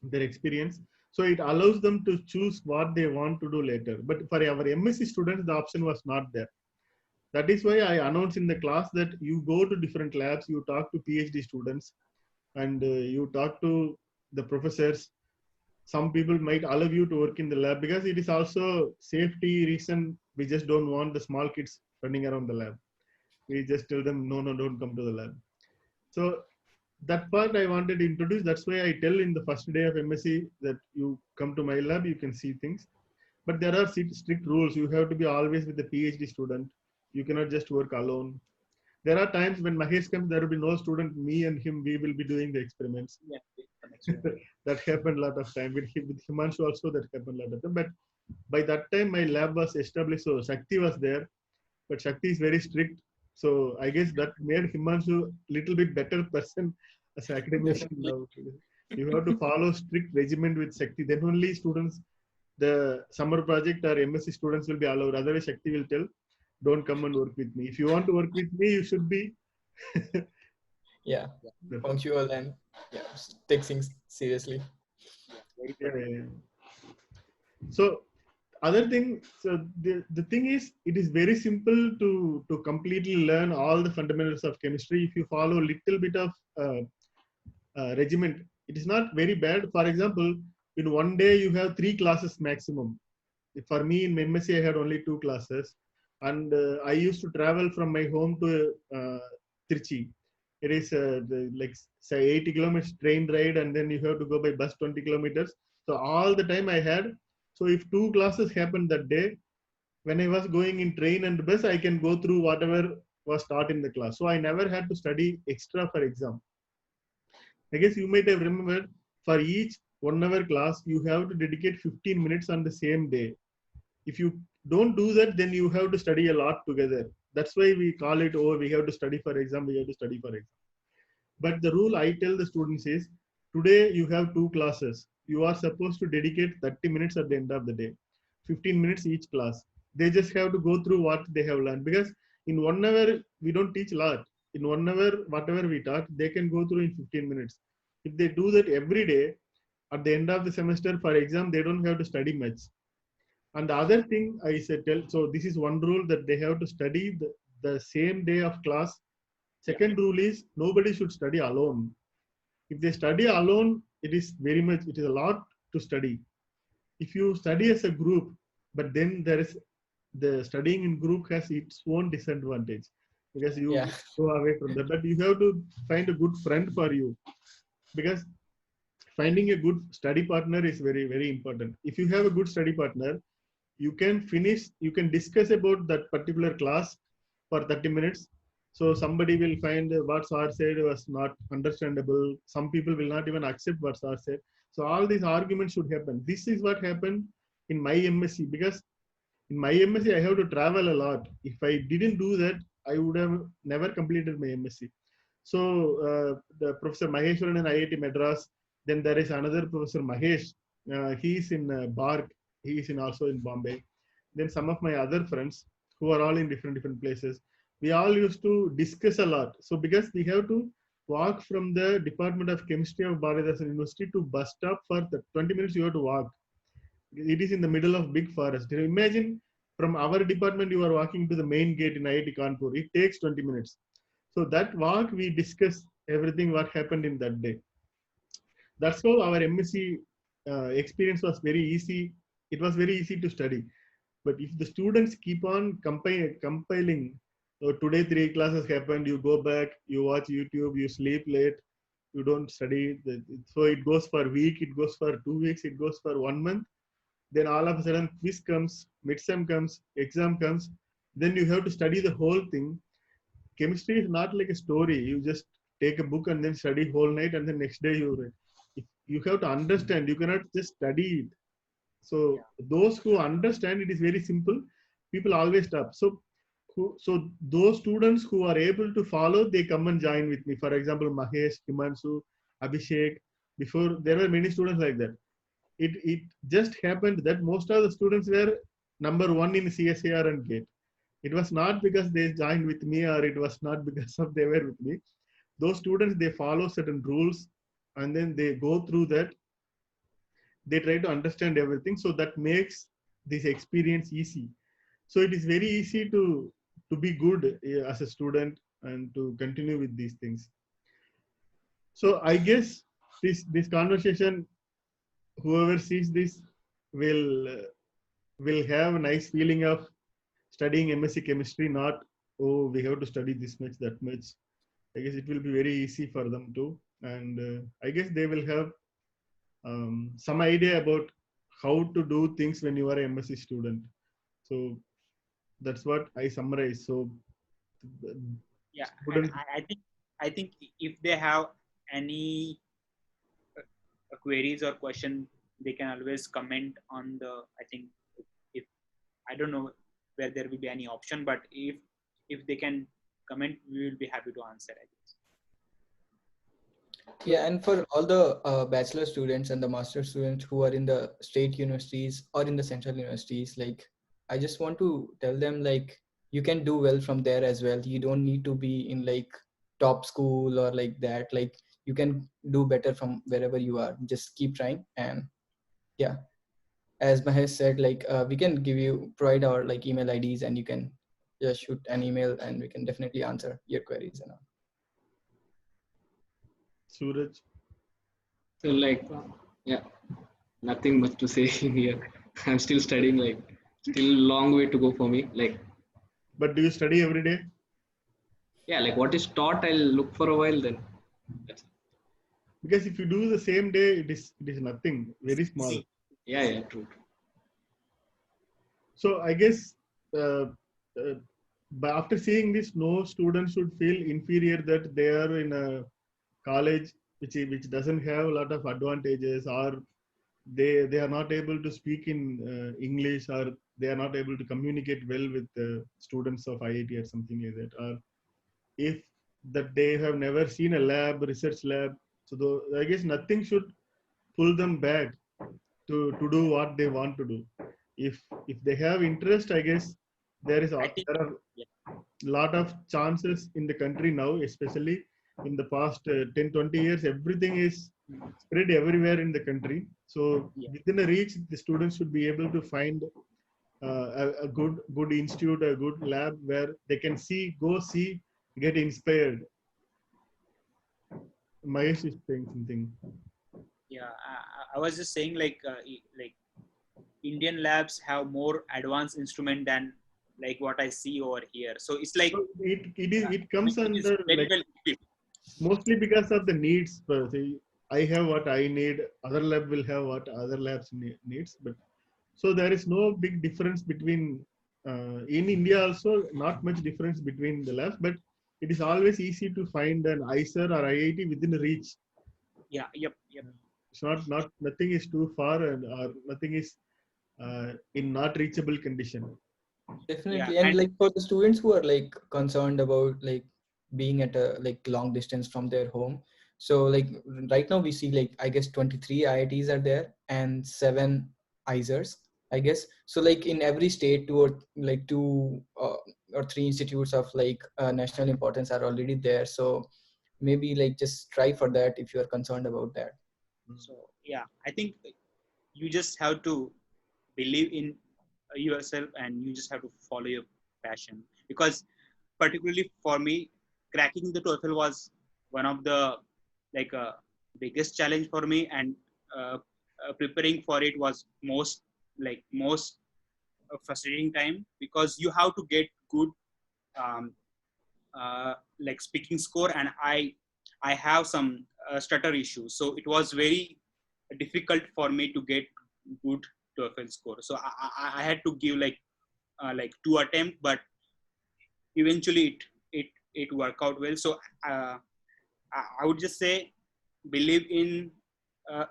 their experience. So it allows them to choose what they want to do later. But for our MSc students, the option was not there. That is why I announced in the class that you go to different labs, you talk to PhD students, and you talk to the professors. Some people might allow you to work in the lab because it is also safety reason. We just don't want the small kids running around the lab. We just tell them, no, don't come to the lab. So that part I wanted to introduce. That's why I tell in the first day of MSc that you come to my lab, you can see things. But there are strict rules. You have to be always with the PhD student. You cannot just work alone. There are times when Mahesh comes, there will be no student, me and him, we will be doing the experiments. Yeah. That happened a lot of time. With Himanshu also, that happened a lot of time. But by that time, my lab was established. So Shakti was there, but Shakti is very strict. So I guess that made Himanshu a little bit better person as an academician. You have to follow strict regimen with Shakti. Then only students, the summer project or MSc students will be allowed. Otherwise, Shakti will tell, don't come and work with me. If you want to work with me, you should be punctual and take things seriously. So other thing, so the thing is, it is very simple to completely learn all the fundamentals of chemistry if you follow a little bit of regiment. It is not very bad. For example, in one day you have 3 classes maximum. For me in MSc I had only 2 classes, and I used to travel from my home to Trichy. It is like say 80 kilometers train ride, and then you have to go by bus 20 kilometers. So all the time I had. So if 2 classes happened that day, when I was going in train and bus, I can go through whatever was taught in the class. So I never had to study extra for exam. I guess you might have remembered, for each 1 hour class, you have to dedicate 15 minutes on the same day. If you don't do that, then you have to study a lot together. That's why we call it, oh, we have to study for exam, we have to study for exam. But the rule I tell the students is, today you have 2 classes. You are supposed to dedicate 30 minutes at the end of the day, 15 minutes each class. They just have to go through what they have learned, because in 1 hour, we don't teach a lot. In 1 hour, whatever we taught, they can go through in 15 minutes. If they do that every day, at the end of the semester for exam, they don't have to study much. And the other thing I said, so this is one rule that they have to study the same day of class. Second rule is nobody should study alone. If they study alone, it is a lot to study. If you study as a group, but then the studying in group has its own disadvantage because you go away from that. But you have to find a good friend for you, because finding a good study partner is very, very important. If you have a good study partner, you can discuss about that particular class for 30 minutes. So somebody will find what sir said was not understandable. Some people will not even accept what sir said. So all these arguments should happen. This is what happened in my MSc, because in my MSc I have to travel a lot. If I didn't do that, I would have never completed my MSc. So the Professor Maheshwaran in IIT Madras, then there is another Professor Mahesh. He is in BARC. He is also in Bombay. Then some of my other friends who are all in different places. We all used to discuss a lot. So because we have to walk from the Department of Chemistry of Bharatdasan University to bus stop for the 20 minutes you have to walk. It is in the middle of big forest. Imagine from our department you are walking to the main gate in IIT Kanpur. It takes 20 minutes. So that walk we discuss everything what happened in that day. That's how our MSc experience was very easy. It was very easy to study. But if the students keep on compiling, so today 3 classes happened, you go back, you watch YouTube, you sleep late, you don't study. So it goes for a week, it goes for 2 weeks, it goes for 1 month. Then all of a sudden quiz comes, midsem comes, exam comes. Then you have to study the whole thing. Chemistry is not like a story. You just take a book and then study whole night and the next day you read. You have to understand. You cannot just study it. So those who understand it is very simple. People always stop. So those students who are able to follow, they come and join with me. For example, Mahesh, Himanshu, Abhishek. Before there were many students like that. It just happened that most of the students were number 1 in CSIR and GATE. It was not because they joined with me, or it was not because of they were with me. Those students, they follow certain rules and then they go through that. They try to understand everything. So that makes this experience easy. So it is very easy to be good as a student and to continue with these things. So I guess this conversation, whoever sees this will have a nice feeling of studying MSc chemistry, not, oh, we have to study this much, that much. I guess it will be very easy for them too. And I guess they will have some idea about how to do things when you are an MSc student. So that's what I summarize. So yeah, I think if they have any queries or question, they can always comment on the, I think, if I don't know where there will be any option, but if they can comment, we will be happy to answer, I guess. Yeah, and for all the bachelor students and the master students who are in the state universities or in the central universities, like, I just want to tell them, like, you can do well from there as well. You don't need to be in like top school or like that. Like, you can do better from wherever you are. Just keep trying. And yeah, as Mahesh said, like, we can provide our like email IDs, and you can just shoot an email and we can definitely answer your queries and all. Suraj. So like, yeah, nothing much to say here. I'm still studying, like, still long way to go for me. Like, but do you study every day? Yeah, like what is taught, I'll look for a while then. That's it. Because if you do the same day, it is nothing, very small. Yeah, true. So I guess but after seeing this, no student should feel inferior that they are in a college which doesn't have a lot of advantages, or they are not able to speak in English, or they are not able to communicate well with the students of IIT or something like that, or if that they have never seen a research lab. So I guess nothing should pull them back to do what they want to do. If they have interest, I guess there are a lot of chances in the country now, especially in the past 10-20 years. Everything is spread everywhere in the country. So within a reach, the students should be able to find a good institute, a good lab where they can go see, get inspired. Mahesh is saying something. Yeah, I was just saying like Indian labs have more advanced instrument than like what I see over here. So it's like So it comes it is under very like well equipped. mostly because of the needs. See, I have what I need. Other lab will have what other labs needs. But so there is no big difference between in India also not much difference between the labs. But it is always easy to find an IISER or IIT within reach. Yeah, yep. It's not nothing is too far and or nothing is in not reachable condition. Definitely. Yeah, And and like for the students who are like concerned about like being at a like long distance from their home. So like right now we see like I guess 23 IITs are there and 7 IISERs, I guess. So like in every state, two or three institutes of like national importance are already there. So maybe like just try for that if you are concerned about that. so yeah, I think you just have to believe in yourself and you just have to follow your passion, because particularly for me, cracking the TOEFL was one of the like biggest challenge for me, and preparing for it was most frustrating time, because you have to get good um, like speaking score, and I have some stutter issues, so it was very difficult for me to get good TOEFL score. So I had to give like 2 attempts, but eventually it worked out well. So I would just say believe in uh,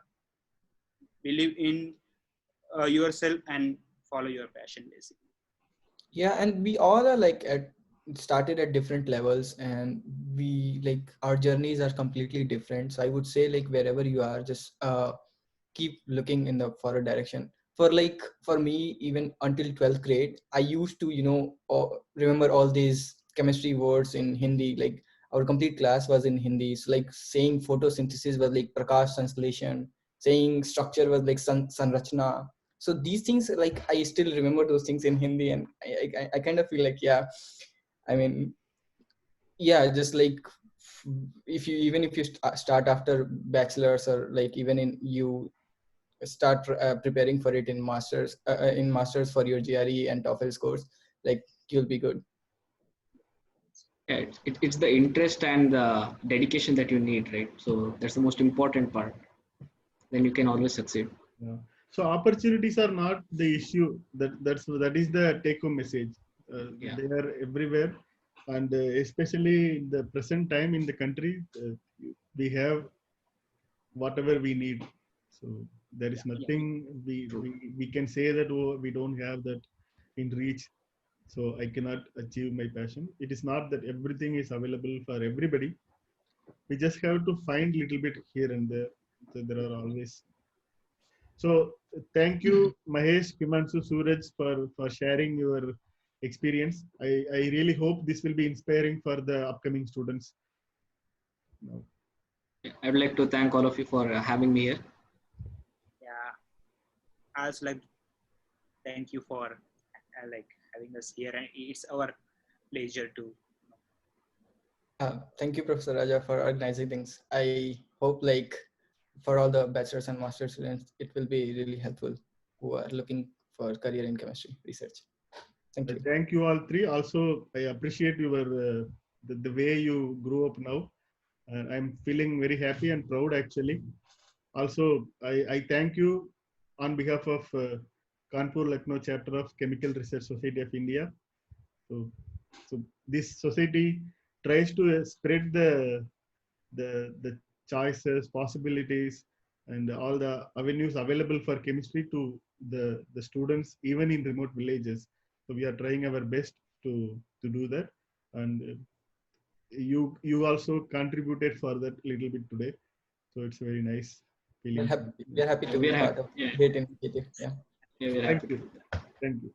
believe in yourself and follow your passion, basically. Yeah, and we all are like started at different levels, and we like our journeys are completely different. So I would say like wherever you are, just keep looking in the forward direction. For me, even until 12th grade, I used to remember all these chemistry words in Hindi. Like our complete class was in Hindi. So like saying photosynthesis was like prakash sansleshan, saying structure was like sanrachna. So these things, like I still remember those things in Hindi, and I kind of feel like, yeah, I mean, yeah, just like if you start after bachelor's, or like even in you start preparing for it in masters for your GRE and TOEFL scores, like you'll be good. Yeah, it's the interest and the dedication that you need, right? So that's the most important part. Then you can always succeed. Yeah. So opportunities are not the issue. That is the take-home message. Yeah. They are everywhere, and especially in the present time in the country, we have whatever we need. So there is nothing we can say that, oh, we don't have that in reach. So I cannot achieve my passion. It is not that everything is available for everybody. We just have to find little bit here and there. So there are always. So thank you, Mahesh, Himanshu, Suraj, for sharing your experience. I really hope this will be inspiring for the upcoming students. No. I'd like to thank all of you for having me here. Yeah, I was like, thank you for like having us here, and it's our pleasure to. Thank you, Professor Raja, for organizing things. I hope like for all the bachelor's and master's students, it will be really helpful who are looking for career in chemistry research. Thank you. Thank you all three. Also, I appreciate your the way you grew up now. And I'm feeling very happy and proud actually. Also, I thank you on behalf of Kanpur Lucknow chapter of Chemical Research Society of India. So this society tries to spread the choices, possibilities, and all the avenues available for chemistry to the students, even in remote villages. So we are trying our best to do that, and you also contributed for that little bit today. So it's very nice feeling. We're happy to We're be part happy. of Yeah. great initiative. Yeah. Yeah, we're Thank happy. you. Thank you.